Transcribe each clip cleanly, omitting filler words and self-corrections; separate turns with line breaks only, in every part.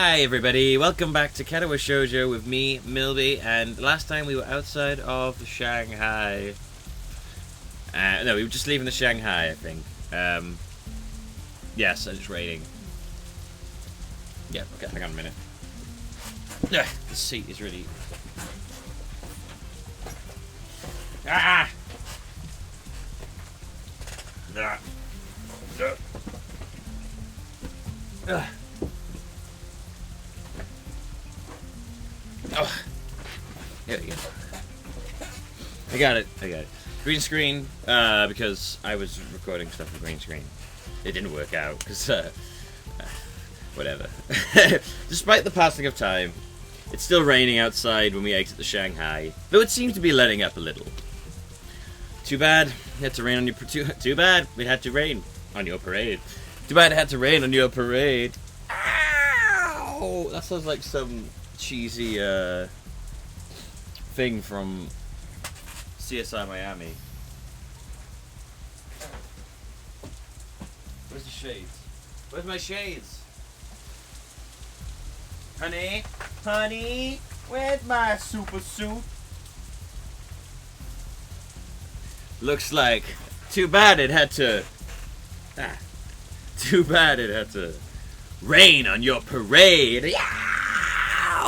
Hi everybody, welcome back to Katawa Shoujo with me, Millbee, and last time we were outside of Shanghai. No, we were just leaving the Shanghai, I think. Yes, it's raining. Yeah, okay, hang on a minute. The seat is really... Ah! Oh, there we go. I got it. Green screen, because I was recording stuff with green screen. It didn't work out, because, whatever. Despite the passing of time, it's still raining outside when we exit the Shanghai, though it seems to be letting up a little. Too bad it had to rain on your... Too bad it had to rain on your parade. Too bad it had to rain on your parade. Ow! That sounds like some... cheesy thing from CSI Miami. Where's the shades? Where's my shades? Honey? Honey? Where's my super suit? Looks like too bad it had to rain on your parade. Yeah!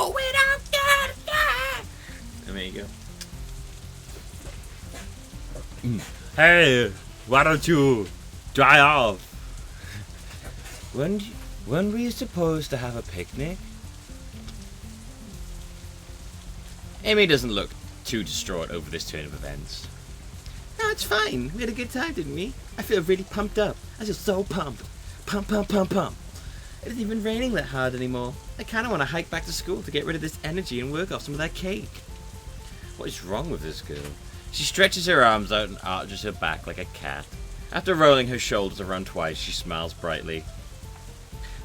We don't get it. There you go. Hey, why don't you dry off? When were you supposed to have a picnic? Amy doesn't look too distraught over this turn of events. No, it's fine. We had a good time, didn't we? I feel really pumped up. I feel so pumped. Pump. It isn't even raining that hard anymore. I kind of want to hike back to school to get rid of this energy and work off some of that cake. What is wrong with this girl? She stretches her arms out and arches her back like a cat. After rolling her shoulders around twice, she smiles brightly.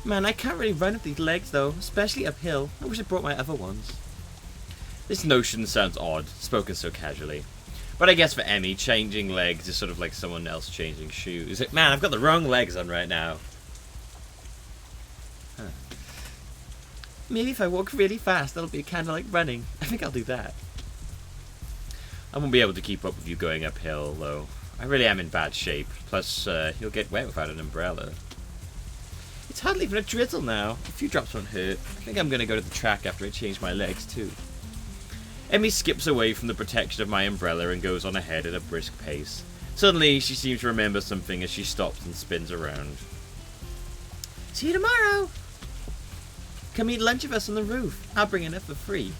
Man, I can't really run with these legs though, especially uphill. I wish I brought my other ones. This notion sounds odd, spoken so casually. But I guess for Emmy, changing legs is sort of like someone else changing shoes. Man, I've got the wrong legs on right now. Huh. Maybe if I walk really fast, that'll be kind of like running. I think I'll do that. I won't be able to keep up with you going uphill, though. I really am in bad shape. Plus, you'll get wet without an umbrella. It's hardly even a drizzle now. A few drops won't hurt. I think I'm going to go to the track after I change my legs, too. Emmy skips away from the protection of my umbrella and goes on ahead at a brisk pace. Suddenly, she seems to remember something as she stops and spins around. See you tomorrow! Come eat lunch with us on the roof. I'll bring enough for free.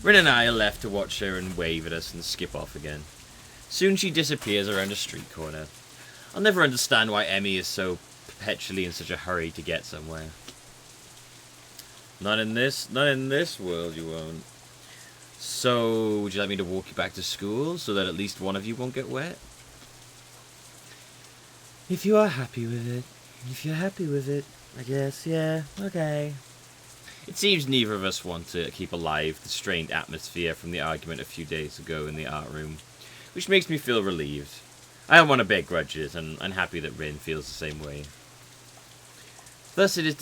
Rin and I are left to watch her and wave at us and skip off again. Soon she disappears around a street corner. I'll never understand why Emmy is so perpetually in such a hurry to get somewhere. Not in this world you won't. So, would you like me to walk you back to school so that at least one of you won't get wet? If you are happy with it. If you're happy with it. I guess, yeah, okay. It seems neither of us want to keep alive the strained atmosphere from the argument a few days ago in the art room, which makes me feel relieved. I don't want to bear grudges, and I'm happy that Rin feels the same way. Thus it is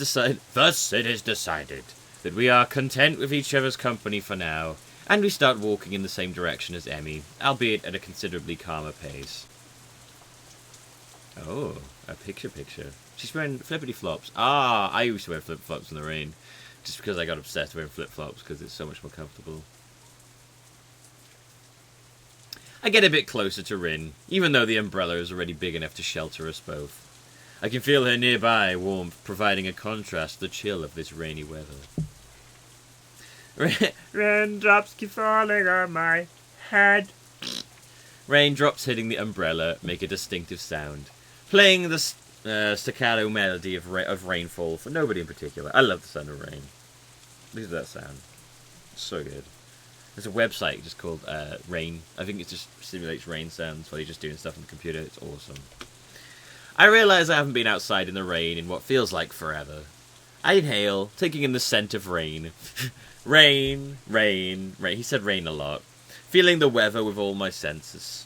decided that we are content with each other's company for now, and we start walking in the same direction as Emmy, albeit at a considerably calmer pace. Oh, a picture. She's wearing flippity-flops. Ah, I used to wear flip-flops in the rain. Just because I got obsessed wearing flip-flops because it's so much more comfortable. I get a bit closer to Rin, even though the umbrella is already big enough to shelter us both. I can feel her nearby warmth, providing a contrast to the chill of this rainy weather. Raindrops keep falling on my head. Raindrops hitting the umbrella make a distinctive sound, playing the staccato melody of rainfall for nobody in particular. I love the sound of rain. Listen to that sound. It's so good. There's a website just called Rain. I think it just simulates rain sounds while you're just doing stuff on the computer. It's awesome. I realise I haven't been outside in the rain in what feels like forever. I inhale, taking in the scent of rain. Rain. He said rain a lot. Feeling the weather with all my senses.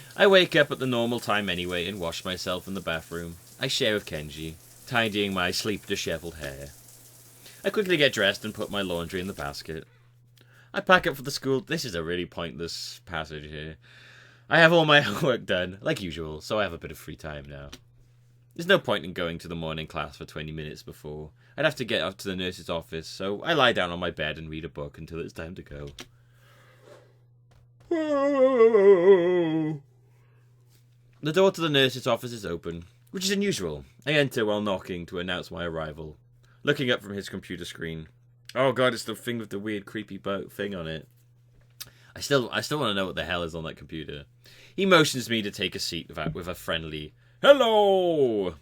I wake up at the normal time anyway and wash myself in the bathroom. I share with Kenji, tidying my sleep-disheveled hair. I quickly get dressed and put my laundry in the basket. I pack up for the school. This is a really pointless passage here. I have all my homework done, like usual, so I have a bit of free time now. There's no point in going to the morning class for 20 minutes before. I'd have to get up to the nurse's office, so I lie down on my bed and read a book until it's time to go. The door to the nurse's office is open, which is unusual. I enter while knocking to announce my arrival, looking up from his computer screen. Oh god, it's the thing with the weird creepy thing on it. I still want to know what the hell is on that computer. He motions me to take a seat with a friendly hello.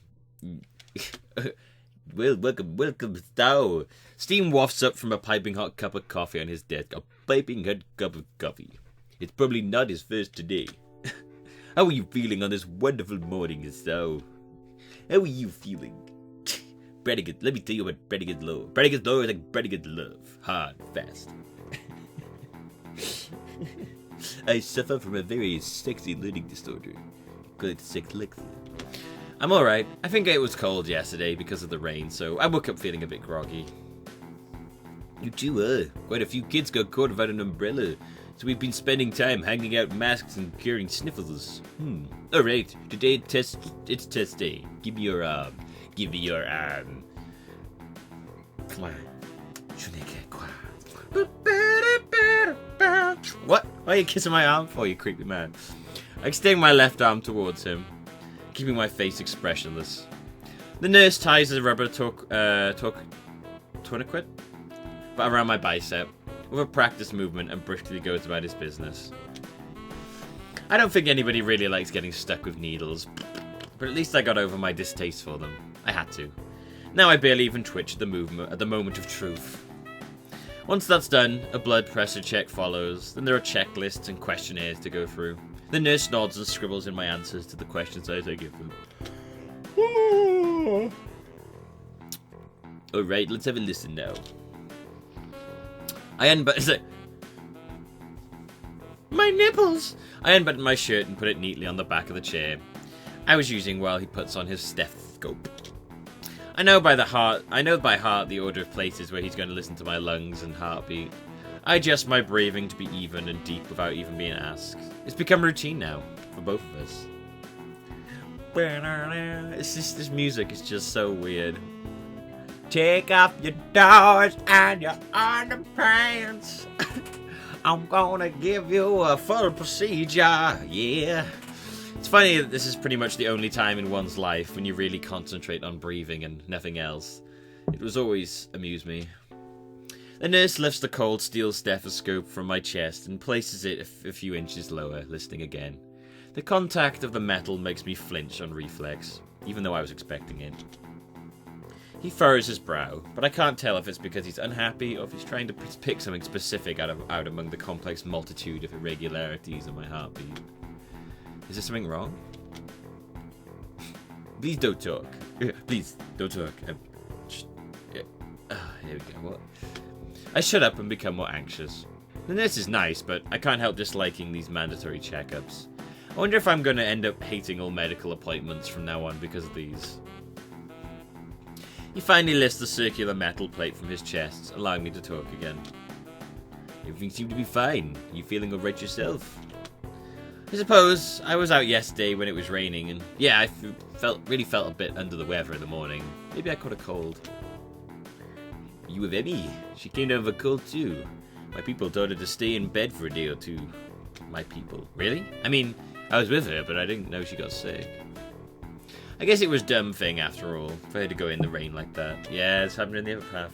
Well, welcome, Stow. Steam wafts up from a piping hot cup of coffee on his desk. A piping hot cup of coffee. It's probably not his first today. How are you feeling on this wonderful morning, Hisao? How are you feeling? Pretty good. Let me tell you about pretty good love. Pretty good love is like pretty good love. Hard, fast. I suffer from a very sexy learning disorder. Call it dyslexia. I'm alright. I think it was cold yesterday because of the rain, so I woke up feeling a bit groggy. You too, quite a few kids got caught without an umbrella, so we've been spending time hanging out masks and curing sniffles. Alright, today it's test day. Give me your arm. Give me your arm. What? Why are you kissing my arm for, you creepy man? I extend my left arm towards him, keeping my face expressionless. The nurse ties a rubber tourniquet around my bicep with a practice movement and briskly goes about his business. I don't think anybody really likes getting stuck with needles, but at least I got over my distaste for them. I had to. Now I barely even twitch at the moment of truth. Once that's done, a blood pressure check follows. Then there are checklists and questionnaires to go through. The nurse nods and scribbles in my answers to the questions as I give them. Alright, let's have a listen now. I unbutton my nipples! I unbuttoned my shirt and put it neatly on the back of the chair I was using while he puts on his stethoscope. I know by heart the order of places where he's going to listen to my lungs and heartbeat. I adjust my breathing to be even and deep without even being asked. It's become routine now, for both of us. It's just, this music is just so weird. Take off your drawers and your underpants. I'm gonna give you a full procedure, yeah. It's funny that this is pretty much the only time in one's life when you really concentrate on breathing and nothing else. It was always amused me. The nurse lifts the cold steel stethoscope from my chest and places it a few inches lower, listening again. The contact of the metal makes me flinch on reflex, even though I was expecting it. He furrows his brow, but I can't tell if it's because he's unhappy or if he's trying to pick something specific out among the complex multitude of irregularities in my heartbeat. Is there something wrong? Please don't talk. Please don't talk. Here we go. What? I shut up and become more anxious. The nurse is nice, but I can't help disliking these mandatory checkups. I wonder if I'm going to end up hating all medical appointments from now on because of these. He finally lifts the circular metal plate from his chest, allowing me to talk again. Everything seemed to be fine. You feeling alright yourself? I suppose I was out yesterday when it was raining, and yeah, I really felt a bit under the weather in the morning. Maybe I caught a cold. You with Emmy? She came down with a cold too. My people told her to stay in bed for a day or two. My people? Really? I mean, I was with her, but I didn't know she got sick. I guess it was a dumb thing after all, for her to go in the rain like that. Yeah, it's happening in the other path.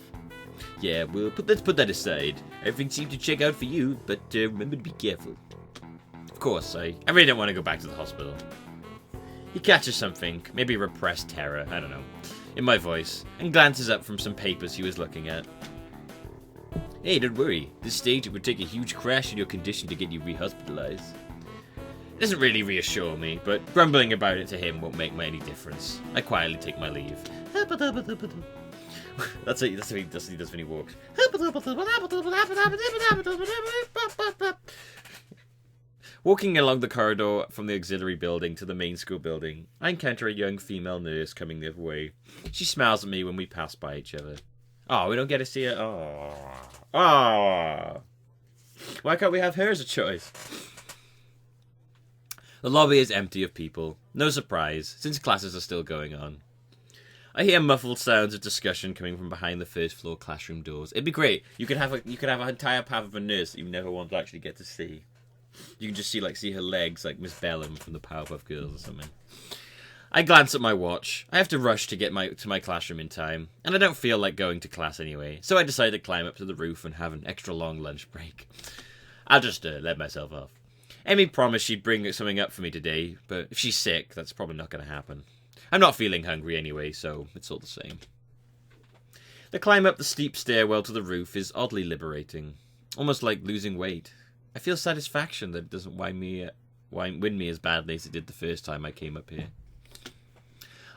Yeah, well, let's put that aside. Everything seemed to check out for you, but remember to be careful. Of course, I really don't want to go back to the hospital. He catches something, maybe repressed terror, I don't know, in my voice, and glances up from some papers he was looking at. Hey, don't worry. This stage, it would take a huge crash in your condition to get you rehospitalized. It doesn't really reassure me, but grumbling about it to him won't make any difference. I quietly take my leave. That's what he does when he walks. Walking along the corridor from the auxiliary building to the main school building, I encounter a young female nurse coming the other way. She smiles at me when we pass by each other. Oh, we don't get to see her. Oh. Why can't we have her as a choice? The lobby is empty of people. No surprise, since classes are still going on. I hear muffled sounds of discussion coming from behind the first floor classroom doors. It'd be great. You could have an entire path of a nurse that you never want to actually get to see. You can just see her legs like Miss Bellum from the Powerpuff Girls or something. I glance at my watch. I have to rush to get to my classroom in time, and I don't feel like going to class anyway, so I decide to climb up to the roof and have an extra long lunch break. I'll just let myself off. Amy promised she'd bring something up for me today, but if she's sick, that's probably not going to happen. I'm not feeling hungry anyway, so it's all the same. The climb up the steep stairwell to the roof is oddly liberating, almost like losing weight. I feel satisfaction that it doesn't win me as badly as it did the first time I came up here.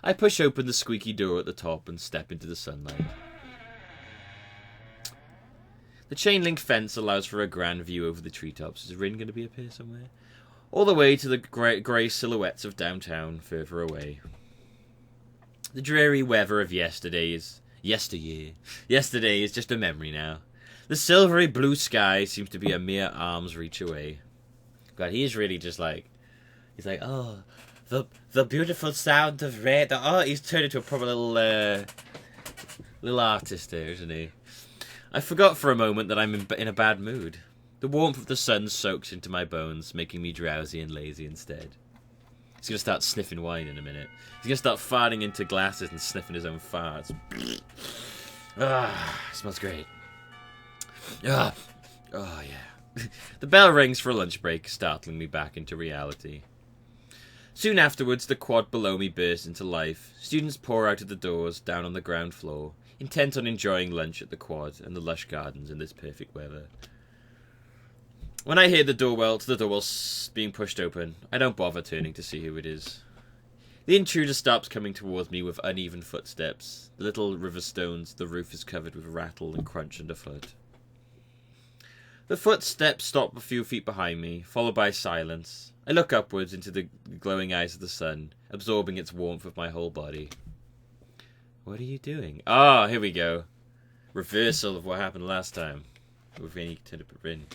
I push open the squeaky door at the top and step into the sunlight. The chain link fence allows for a grand view over the treetops. Is Rin going to be up here somewhere? All the way to the grey silhouettes of downtown further away. The dreary weather of yesterday is just a memory now. The silvery blue sky seems to be a mere arm's reach away. God, he's really just like... He's like, oh, the beautiful sound of rain. Oh, he's turned into a proper little artist there, isn't he? I forgot for a moment that I'm in a bad mood. The warmth of the sun soaks into my bones, making me drowsy and lazy instead. He's going to start sniffing wine in a minute. He's going to start farting into glasses and sniffing his own farts. Smells great. Oh yeah. The bell rings for a lunch break, startling me back into reality. Soon afterwards, the quad below me bursts into life. Students pour out of the doors down on the ground floor, intent on enjoying lunch at the quad and the lush gardens in this perfect weather. When I hear the doorbell being pushed open, I don't bother turning to see who it is. The intruder stops coming towards me with uneven footsteps. The little river stones, the roof is covered with rattle and crunch underfoot. The footsteps stop a few feet behind me, followed by silence. I look upwards into the glowing eyes of the sun, absorbing its warmth with my whole body. What are you doing? Ah, here we go. Reversal of what happened last time. With any Rin.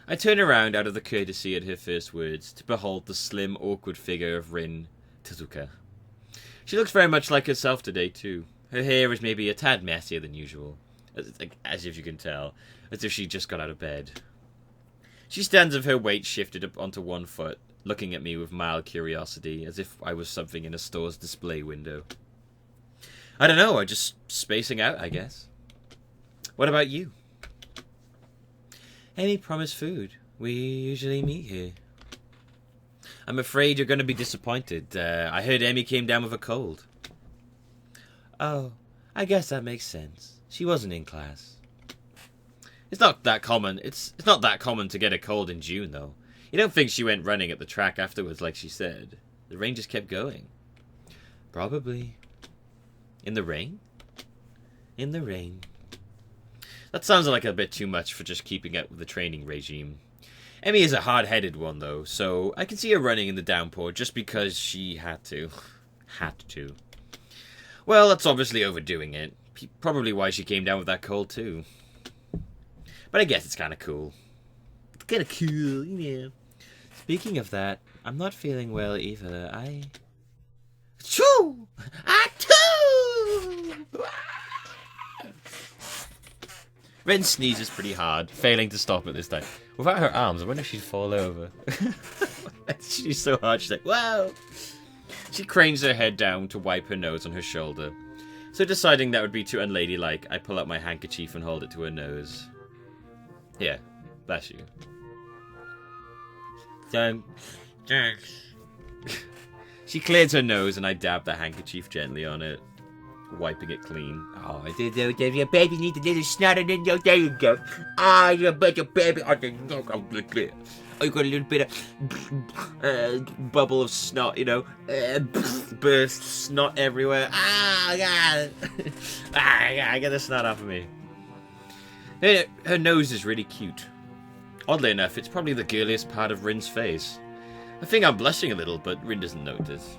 I turn around out of the courtesy at her first words, to behold the slim, awkward figure of Rin Tezuka. She looks very much like herself today, too. Her hair is maybe a tad messier than usual, as if you can tell, as if she just got out of bed. She stands with her weight shifted up onto one foot, looking at me with mild curiosity, as if I was something in a store's display window. I don't know, I'm just spacing out, I guess. What about you? Amy promised food. We usually meet here. I'm afraid you're going to be disappointed. I heard Amy came down with a cold. Oh, I guess that makes sense. She wasn't in class. It's not that common. It's not that common to get a cold in June, though. You don't think she went running at the track afterwards like she said. The rain just kept going. Probably. In the rain? In the rain. That sounds like a bit too much for just keeping up with the training regime. Emmy is a hard-headed one, though, so I can see her running in the downpour just because she had to. Had to. Well, that's obviously overdoing it. Probably why she came down with that cold, too. But I guess it's kind of cool. It's kind of cool, yeah. Speaking of that, I'm not feeling well either. Choo! Ren sneezes pretty hard, failing to stop at this time. Without her arms, I wonder if she'd fall over. She's so hard, she's like, wow! She cranes her head down to wipe her nose on her shoulder. So deciding that would be too unladylike, I pull out my handkerchief and hold it to her nose. Here, bless you. Thanks. She clears her nose and I dab the handkerchief gently on it, wiping it clean. Oh, your baby needs a little snot and then there you go. Ah, you bet your baby. Oh, you got a little bit of bubble of snot, you know. Burst snot everywhere. Ah, God. I got the snot off of me. Her nose is really cute. Oddly enough, it's probably the girliest part of Rin's face. I think I'm blushing a little, but Rin doesn't notice.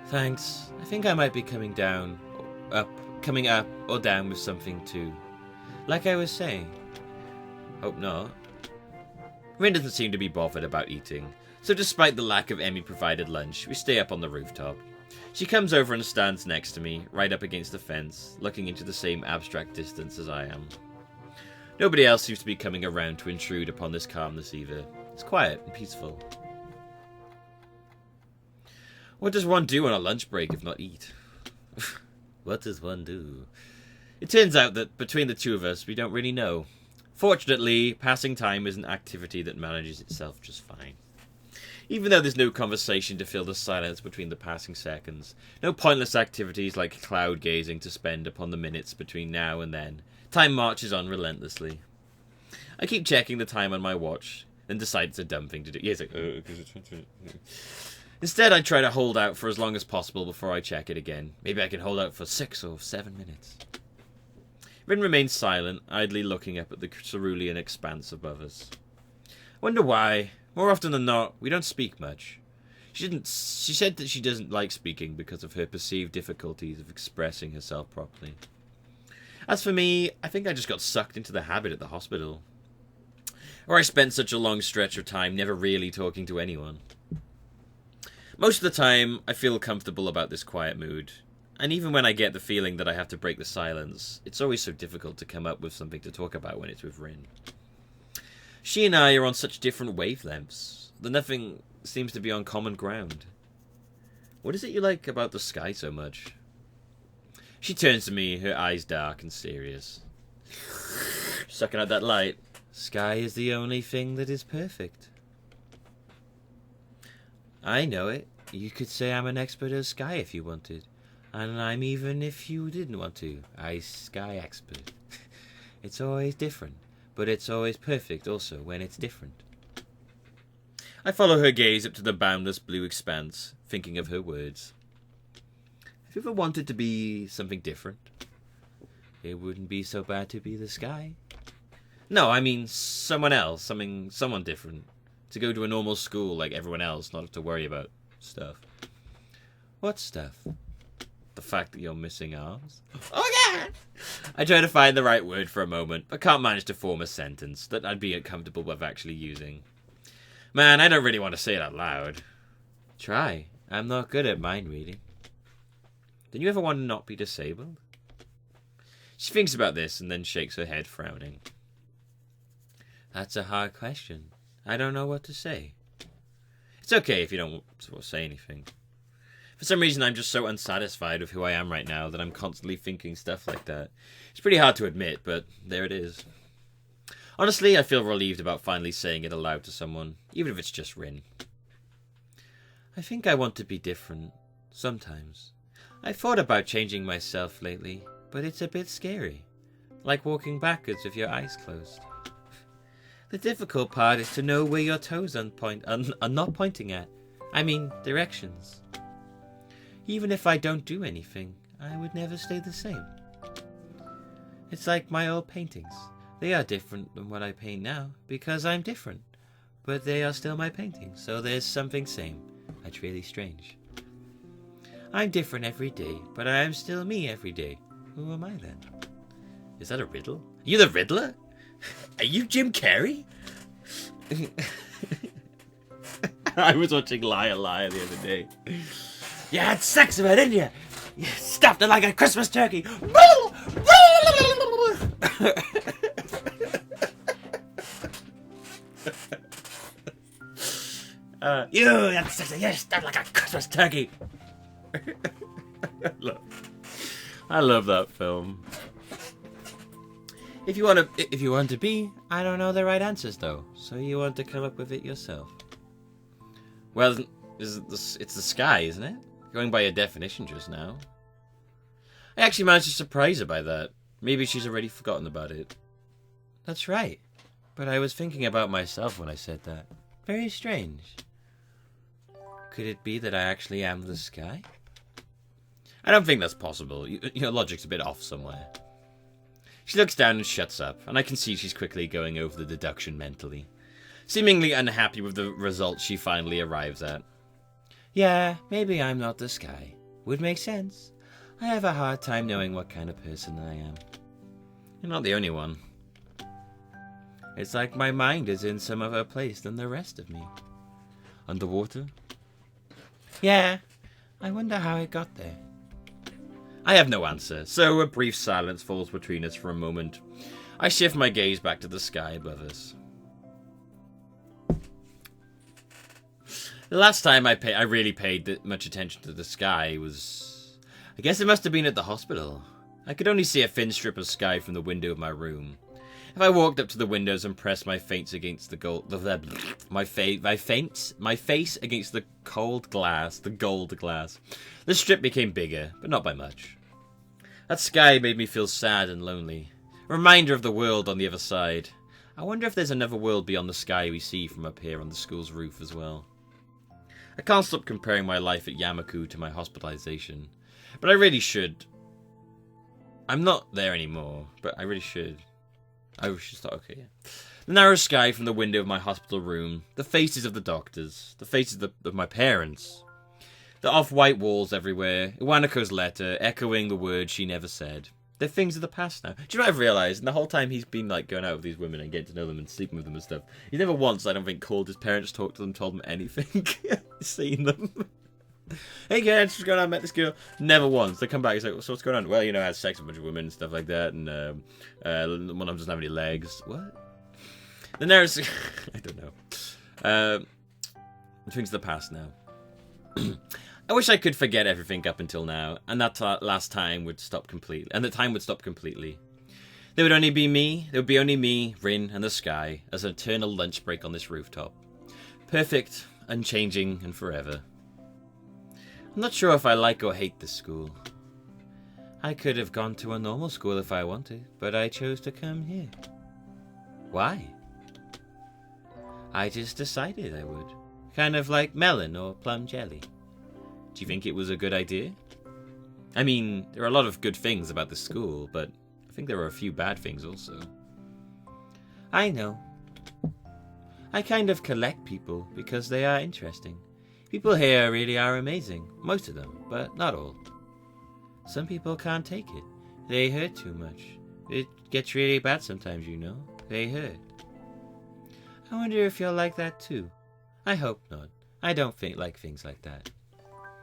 Thanks. I think I might be coming up or down with something too. Like I was saying. Hope not. Rin doesn't seem to be bothered about eating, so despite the lack of Emmy-provided lunch, we stay up on the rooftop. She comes over and stands next to me, right up against the fence, looking into the same abstract distance as I am. Nobody else seems to be coming around to intrude upon this calmness either. It's quiet and peaceful. What does one do on a lunch break if not eat? What does one do? It turns out that between the two of us, we don't really know. Fortunately, passing time is an activity that manages itself just fine. Even though there's no conversation to fill the silence between the passing seconds, no pointless activities like cloud gazing to spend upon the minutes between now and then, time marches on relentlessly. I keep checking the time on my watch, then decide it's a dumb thing to do. Yes, Instead, I try to hold out for as long as possible before I check it again. Maybe I can hold out for 6 or 7 minutes. Rin remains silent, idly looking up at the cerulean expanse above us. Wonder why. More often than not, we don't speak much. She said that she doesn't like speaking because of her perceived difficulties of expressing herself properly. As for me, I think I just got sucked into the habit at the hospital, where I spent such a long stretch of time never really talking to anyone. Most of the time, I feel comfortable about this quiet mood, and even when I get the feeling that I have to break the silence, it's always so difficult to come up with something to talk about when it's with Rin. She and I are on such different wavelengths that nothing seems to be on common ground. What is it you like about the sky so much? She turns to me, her eyes dark and serious. Sucking out that light. Sky is the only thing that is perfect. I know it. You could say I'm an expert at sky if you wanted. And I'm even if you didn't want to. I'm sky expert. It's always different. But it's always perfect also when it's different. I follow her gaze up to the boundless blue expanse, thinking of her words. Have you ever wanted to be something different? It wouldn't be so bad to be the sky. No, I mean someone else, someone different. To go to a normal school like everyone else, not have to worry about stuff. What stuff? The fact that you're missing arms? Oh yeah! I try to find the right word for a moment, but can't manage to form a sentence that I'd be uncomfortable with actually using. Man, I don't really want to say it out loud. Try. I'm not good at mind reading. Did you ever want to not be disabled? She thinks about this and then shakes her head, frowning. That's a hard question. I don't know what to say. It's okay if you don't say anything. For some reason, I'm just so unsatisfied with who I am right now that I'm constantly thinking stuff like that. It's pretty hard to admit, but there it is. Honestly, I feel relieved about finally saying it aloud to someone, even if it's just Rin. I think I want to be different. Sometimes. I've thought about changing myself lately, but it's a bit scary. Like walking backwards with your eyes closed. The difficult part is to know where your toes are not pointing at. I mean, directions. Even if I don't do anything, I would never stay the same. It's like my old paintings. They are different than what I paint now, because I'm different. But they are still my paintings, so there's something same. That's really strange. I'm different every day, but I am still me every day. Who am I then? Is that a riddle? Are you the Riddler? Are you Jim Carrey? I was watching Liar Liar the other day. You had sex with her, didn't you? You stuffed it like a Christmas turkey. You had sex with her, you stuffed like a Christmas turkey. I love that film. If you want to be, I don't know the right answers though, so you want to come up with it yourself. Well, it's the sky, isn't it? Going by your definition just now. I actually managed to surprise her by that. Maybe she's already forgotten about it. That's right. But I was thinking about myself when I said that. Very strange. Could it be that I actually am the sky? I don't think that's possible. Your logic's a bit off somewhere. She looks down and shuts up, and I can see she's quickly going over the deduction mentally, seemingly unhappy with the result she finally arrives at. Yeah, maybe I'm not the sky. Would make sense. I have a hard time knowing what kind of person I am. You're not the only one. It's like my mind is in some other place than the rest of me. Underwater? Yeah, I wonder how it got there. I have no answer, so a brief silence falls between us for a moment. I shift my gaze back to the sky above us. The last time I really paid that much attention to the sky was... I guess it must have been at the hospital. I could only see a thin strip of sky from the window of my room. If I walked up to the windows and pressed my face against my face against the gold glass, the strip became bigger, but not by much. That sky made me feel sad and lonely. A reminder of the world on the other side. I wonder if there's another world beyond the sky we see from up here on the school's roof as well. I can't stop comparing my life at Yamaku to my hospitalization, but I really should. I'm not there anymore, but I really should. I should start, okay, yeah. The narrow sky from the window of my hospital room, the faces of the doctors, the faces of my parents, the off-white walls everywhere, Iwanako's letter, echoing the words she never said. They're things of the past now. Do you know what I've realised? And the whole time he's been like going out with these women and getting to know them and sleeping with them and stuff, he never once, I don't think, called his parents, talked to them, told them anything. Seen them. Hey kids, what's going on? I met this girl. Never once. They come back, he's like, so what's going on? Well, you know, I had sex with a bunch of women and stuff like that, and one of them doesn't have any legs. What? Then there's... I don't know. Things of the past now. I wish I could forget everything up until now, and that last time would stop completely. And the time would stop completely. There would only be me. There would be only me, Rin, and the sky as an eternal lunch break on this rooftop. Perfect, unchanging, and forever. I'm not sure if I like or hate this school. I could have gone to a normal school if I wanted, but I chose to come here. Why? I just decided I would. Kind of like melon or plum jelly. Do you think it was a good idea? I mean, there are a lot of good things about the school, but I think there are a few bad things also. I know. I kind of collect people because they are interesting. People here really are amazing. Most of them, but not all. Some people can't take it. They hurt too much. It gets really bad sometimes, you know. They hurt. I wonder if you're like that too. I hope not. I don't like things like that.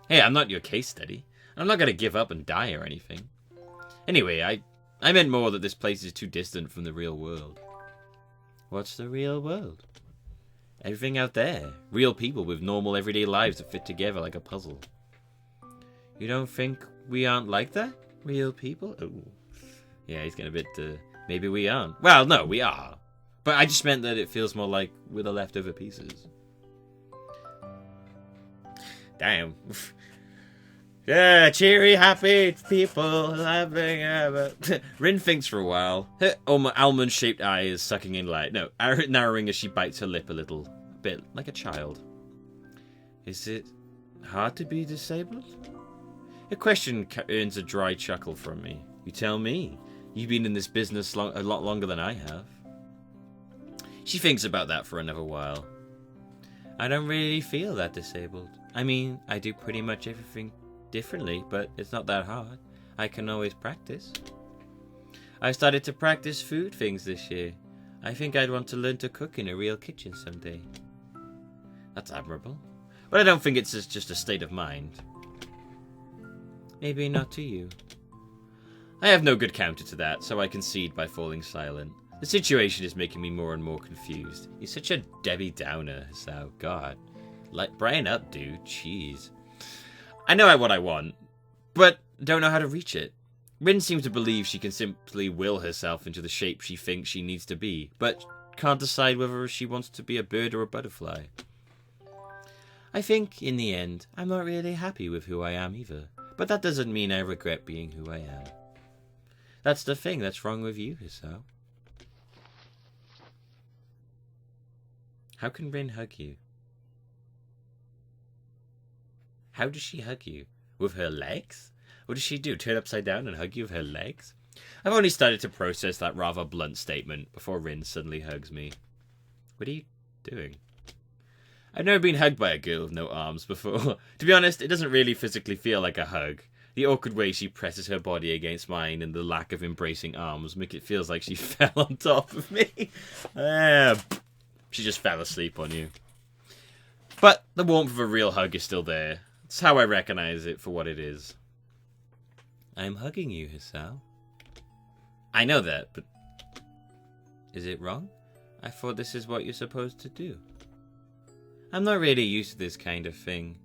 Hey, I'm not your case study. I'm not going to give up and die or anything. Anyway, I meant more that this place is too distant from the real world. What's the real world? Everything out there. Real people with normal everyday lives that fit together like a puzzle. You don't think we aren't like that? Real people? Oh. Yeah, he's getting a bit, maybe we aren't. Well, no, we are. But I just meant that it feels more like we're the leftover pieces. Damn. Yeah, cheery, happy people laughing about. Rin thinks for a while. Her almond-shaped eye is sucking in light. No, narrowing as she bites her lip a little. A bit like a child. Is it hard to be disabled? Her question earns a dry chuckle from me. You tell me. You've been in this business a lot longer than I have. She thinks about that for another while. I don't really feel that disabled. I mean, I do pretty much everything differently, but it's not that hard. I can always practice. I started to practice food things this year. I think I'd want to learn to cook in a real kitchen someday. That's admirable. But I don't think it's just a state of mind. Maybe not to you. I have no good counter to that, so I concede by falling silent. The situation is making me more and more confused. You're such a Debbie Downer, Hisao. God. Like, brighten up, dude. Jeez. I know what I want, but don't know how to reach it. Rin seems to believe she can simply will herself into the shape she thinks she needs to be, but can't decide whether she wants to be a bird or a butterfly. I think, in the end, I'm not really happy with who I am either, but that doesn't mean I regret being who I am. That's the thing that's wrong with you, Hisao. How can Rin hug you? How does she hug you? With her legs? What does she do? Turn upside down and hug you with her legs? I've only started to process that rather blunt statement before Rin suddenly hugs me. What are you doing? I've never been hugged by a girl with no arms before. To be honest, it doesn't really physically feel like a hug. The awkward way she presses her body against mine and the lack of embracing arms make it feel like she fell on top of me. She just fell asleep on you. But the warmth of a real hug is still there. It's how I recognize it for what it is. I'm hugging you, Hisao. I know that, but... Is it wrong? I thought this is what you're supposed to do. I'm not really used to this kind of thing.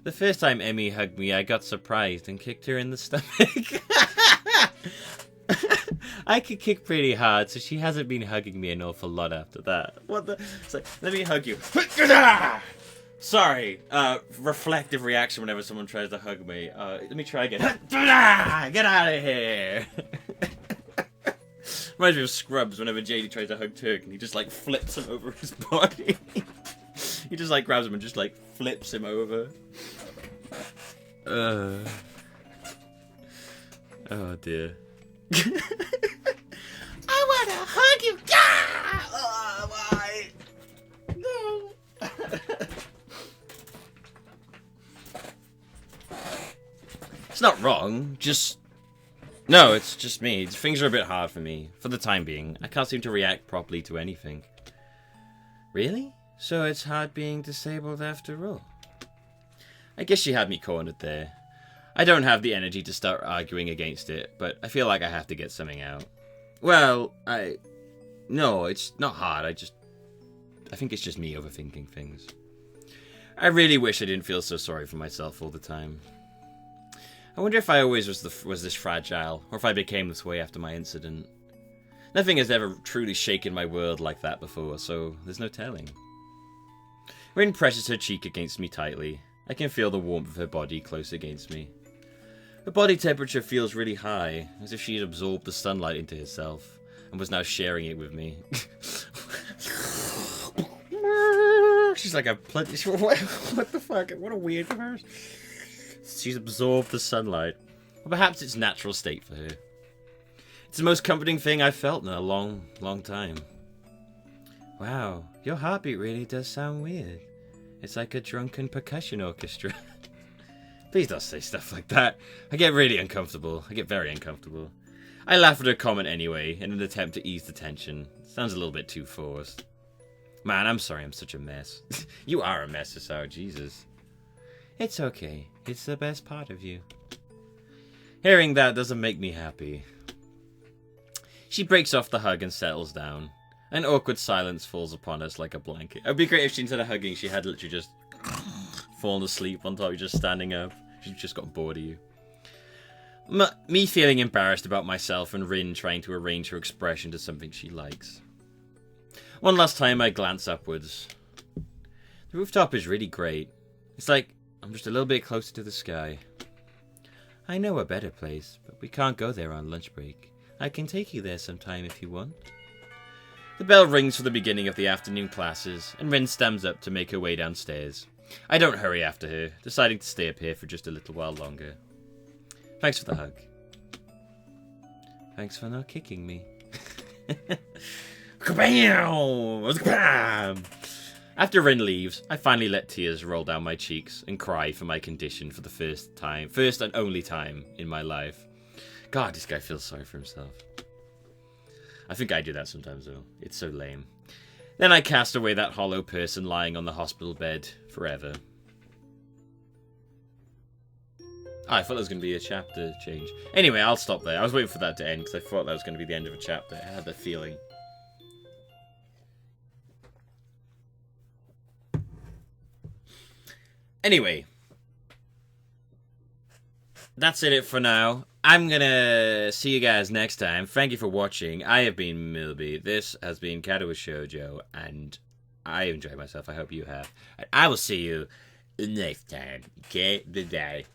The first time Emmy hugged me, I got surprised and kicked her in the stomach. I could kick pretty hard, so she hasn't been hugging me an awful lot after that. What the... It's like, let me hug you. Sorry. Reflective reaction whenever someone tries to hug me. Let me try again. Get out of here. Reminds me of Scrubs whenever JD tries to hug Turk and he just like flips him over his body. He just like grabs him and just like flips him over. Oh dear. I wanna hug you. Oh my. No. It's not wrong, No, it's just me. Things are a bit hard for me, for the time being. I can't seem to react properly to anything. Really? So it's hard being disabled after all? I guess she had me cornered there. I don't have the energy to start arguing against it, but I feel like I have to get something out. Well, No, it's not hard, I think it's just me overthinking things. I really wish I didn't feel so sorry for myself all the time. I wonder if I always was this fragile, or if I became this way after my incident. Nothing has ever truly shaken my world like that before, so there's no telling. Rin presses her cheek against me tightly. I can feel the warmth of her body close against me. Her body temperature feels really high, as if she had absorbed the sunlight into herself, and was now sharing it with me. She's like a... What the fuck? What a weird comparison. She's absorbed the sunlight. Or perhaps it's natural state for her. It's the most comforting thing I've felt in a long, long time. Wow, your heartbeat really does sound weird. It's like a drunken percussion orchestra. Please don't say stuff like that. I get really uncomfortable. I get very uncomfortable. I laugh at her comment anyway, in an attempt to ease the tension. Sounds a little bit too forced. Man, I'm sorry I'm such a mess. You are a mess, Hisao, Jesus. It's okay. It's the best part of you. Hearing that doesn't make me happy. She breaks off the hug and settles down. An awkward silence falls upon us like a blanket. It would be great if she, instead of hugging, she had literally just fallen asleep on top of you, just standing up. She just got bored of you. Me feeling embarrassed about myself and Rin trying to arrange her expression to something she likes. One last time I glance upwards. The rooftop is really great. It's like I'm just a little bit closer to the sky. I know a better place, but we can't go there on lunch break. I can take you there sometime if you want. The bell rings for the beginning of the afternoon classes, and Rin stands up to make her way downstairs. I don't hurry after her, deciding to stay up here for just a little while longer. Thanks for the hug. Thanks for not kicking me. Kabam! After Rin leaves, I finally let tears roll down my cheeks and cry for my condition for the first and only time in my life. God, this guy feels sorry for himself. I think I do that sometimes, though. It's so lame. Then I cast away that hollow person lying on the hospital bed forever. Oh, I thought there was going to be a chapter change. Anyway, I'll stop there. I was waiting for that to end because I thought that was going to be the end of a chapter. I had that feeling. Anyway. That's it for now. I'm gonna see you guys next time. Thank you for watching. I have been Millbee. This has been Katawa Shoujo, and I enjoyed myself. I hope you have. I will see you next time. Okay? Bye-bye.